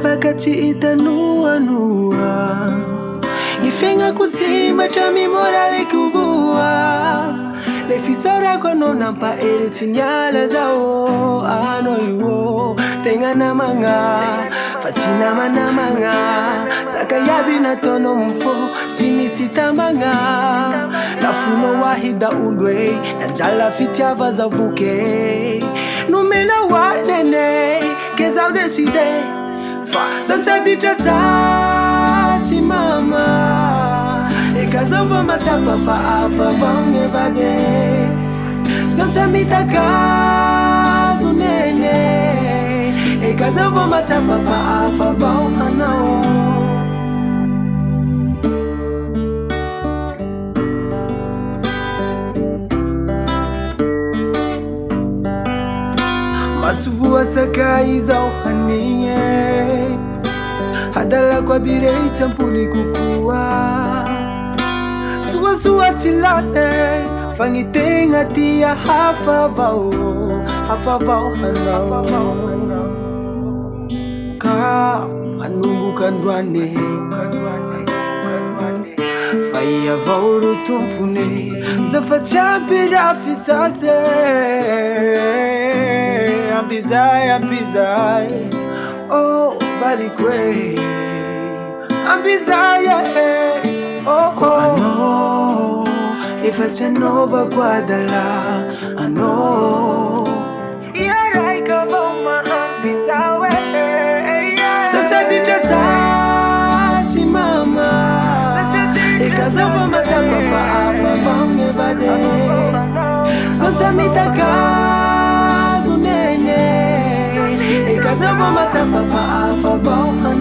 vakati itanua Ifenga kusima tami morale kuvua Lefisora kono nampa ere tinyala zao Ano iwo tenga namanga Fatina manamanga Sakayabi na tono mfo Chini sitamanga Lafuno wahida ulwe Najala fitia vazavuke Numena wanene Kezao deside Socha ditra si mama Ekazoba machapa fa vange vade Socha mitaka zunene Ekazoba machapa fa vanganao Masuvu sakai zao hanie Hadala kwa birei champuli kukua Suwa tilane Fangitenga tia hafa vao hanao Ka manungu kandwane Faya vao rutumpune Zafa champi rafi sase Ambizai Oh, body gray Ambizai Oh, I know If I turn over Guadala I know You're right, come on, my Ambizai Such a ditra si mama Ikazoba machapa fa vange vade Such a mitaka Ikazoba machapa fa vange